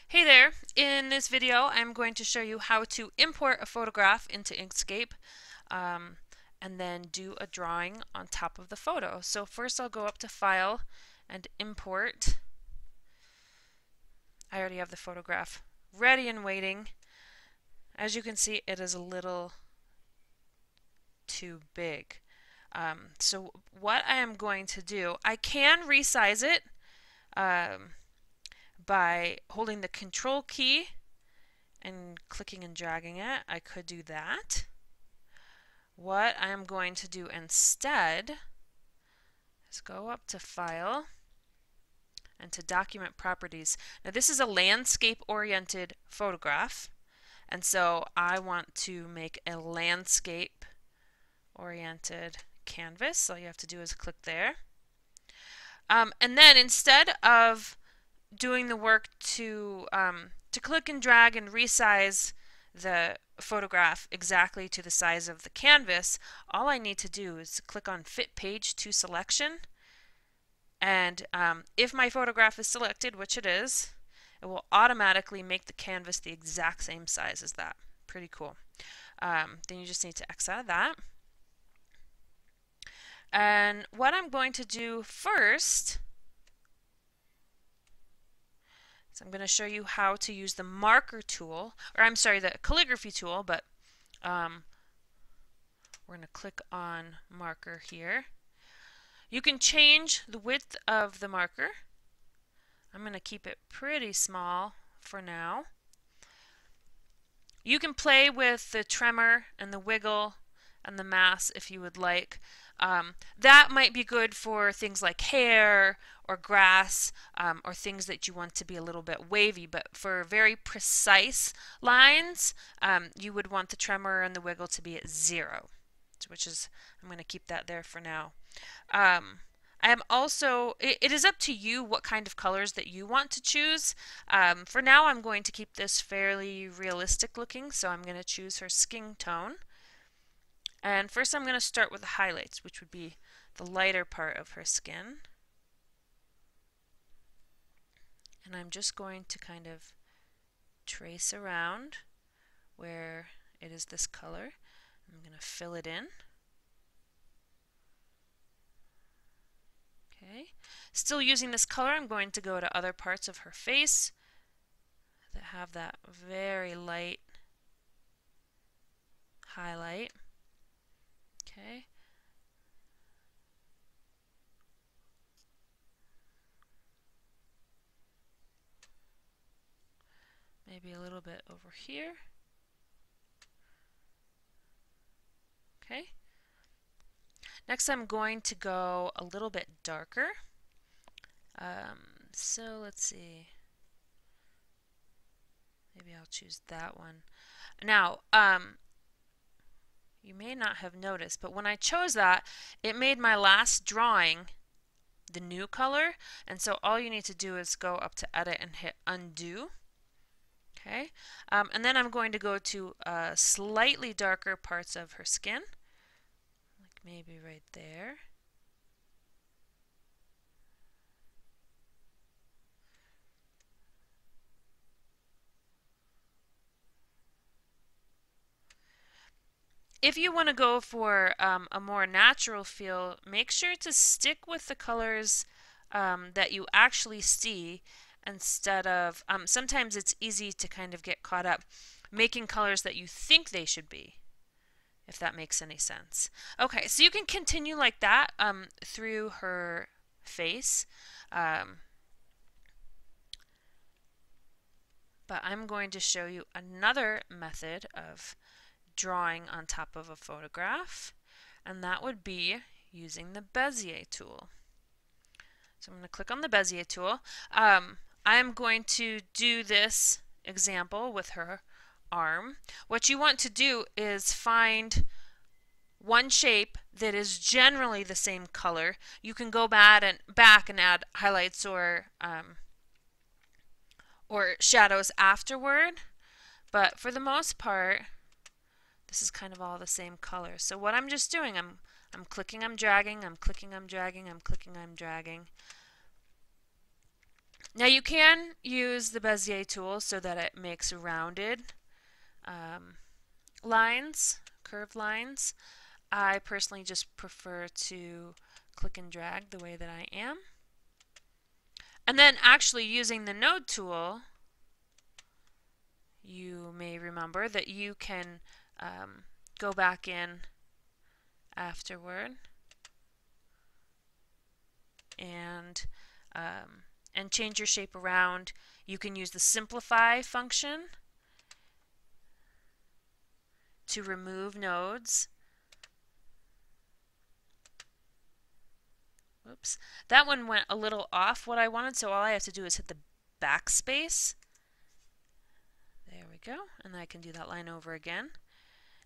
Hey there! In this video I'm going to show you how to import a photograph into Inkscape um, and then do a drawing on top of the photo. So first I'll go up to File and Import. I already have the photograph ready and waiting. As you can see, it is a little too big. So what I am going to do, I can resize it by holding the Control key and clicking and dragging it. I could do that. What I'm going to do instead is go up to File and to Document Properties. Now this is a landscape oriented photograph, and so I want to make a landscape oriented canvas. All you have to do is click there. And then instead of doing the work to click and drag and resize the photograph exactly to the size of the canvas, all I need to do is click on Fit Page to Selection, and if my photograph is selected, which it is, it will automatically make the canvas the exact same size as that. Pretty cool. Then you just need to X out of that. And what I'm going to do first, so I'm going to show you how to use the marker tool, or I'm sorry, the calligraphy tool, but we're going to click on marker here. You can change the width of the marker. I'm going to keep it pretty small for now. You can play with the tremor and the wiggle and the mass if you would like. That might be good for things like hair or grass or things that you want to be a little bit wavy, but for very precise lines you would want the tremor and the wiggle to be at 0, which is, I'm going to keep that there for now. I am also, it is up to you what kind of colors that you want to choose. For now I'm going to keep this fairly realistic looking, so I'm going to choose her skin tone. And first I'm going to start with the highlights, which would be the lighter part of her skin. And I'm just going to kind of trace around where it is this color. I'm going to fill it in. Okay. Still using this color, I'm going to go to other parts of her face that have that very light highlight. Okay. Maybe a little bit over here. Okay. Next I'm going to go a little bit darker. So let's see. Maybe I'll choose that one. Now, you may not have noticed, but when I chose that, it made my last drawing the new color, and so all you need to do is go up to Edit and hit Undo. Okay, and then I'm going to go to slightly darker parts of her skin, like maybe right there. If you want to go for a more natural feel, make sure to stick with the colors that you actually see instead of, sometimes it's easy to kind of get caught up making colors that you think they should be, if that makes any sense. Okay, so you can continue like that through her face. But I'm going to show you another method of drawing on top of a photograph, and that would be using the Bezier tool. So I'm going to click on the Bezier tool. I'm going to do this example with her arm. What you want to do is find one shape that is generally the same color. You can go back and add highlights or shadows afterward, but for the most part this is kind of all the same color. So what I'm just doing, I'm clicking, I'm dragging, I'm clicking, I'm dragging, I'm clicking, I'm dragging. Now you can use the Bezier tool so that it makes rounded lines, curved lines. I personally just prefer to click and drag the way that I am. And then actually using the node tool, you may remember that you can go back in afterward and change your shape around. You can use the simplify function to remove nodes. Oops, that one went a little off what I wanted, so all I have to do is hit the backspace. There we go, and I can do that line over again.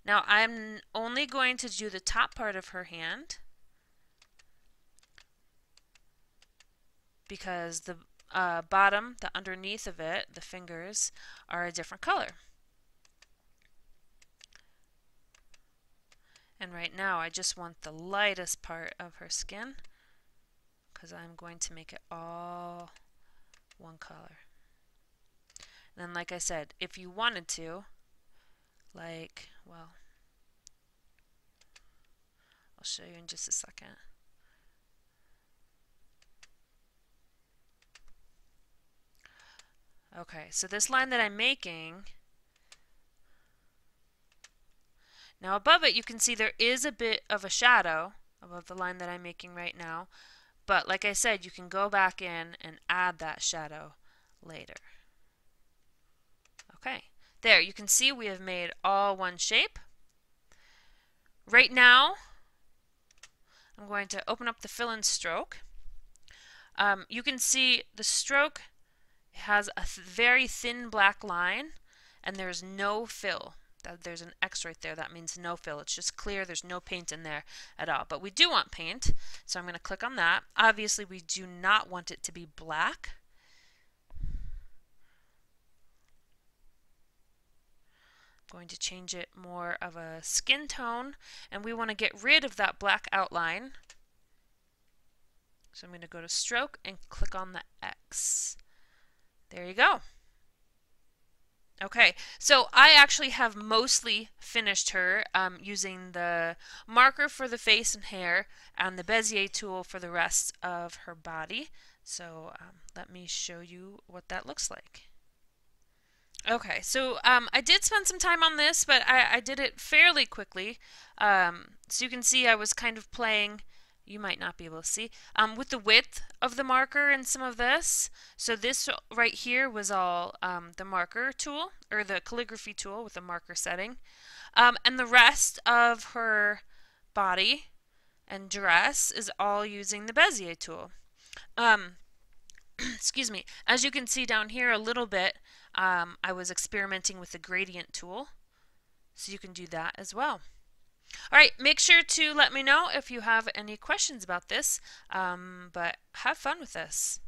Now I'm only going to do the top part of her hand because the bottom, the underneath of it, the fingers, are a different color. And right now I just want the lightest part of her skin because I'm going to make it all one color. And then like I said, if you wanted to, like, well, I'll show you in just a second. Okay, so this line that I'm making, now above it you can see there is a bit of a shadow above the line that I'm making right now, but like I said, you can go back in and add that shadow later. Okay, there you can see we have made all one shape. Right now I'm going to open up the fill-in stroke. You can see the stroke has a very thin black line and there's no fill. There's an X right there. That means no fill. It's just clear. There's no paint in there at all. But we do want paint, so I'm going to click on that. Obviously, we do not want it to be black. I'm going to change it more of a skin tone, and we want to get rid of that black outline. So I'm going to go to stroke and click on the X. There you go. Okay, so I actually have mostly finished her using the marker for the face and hair and the Bezier tool for the rest of her body. So let me show you what that looks like. Okay, so I did spend some time on this, but I did it fairly quickly. So you can see I was kind of playing, you might not be able to see, with the width of the marker and some of this. So this right here was all the marker tool, or the calligraphy tool with the marker setting. And the rest of her body and dress is all using the Bezier tool. Excuse me. As you can see down here a little bit, I was experimenting with the gradient tool. So you can do that as well. Alright, make sure to let me know if you have any questions about this, but have fun with this.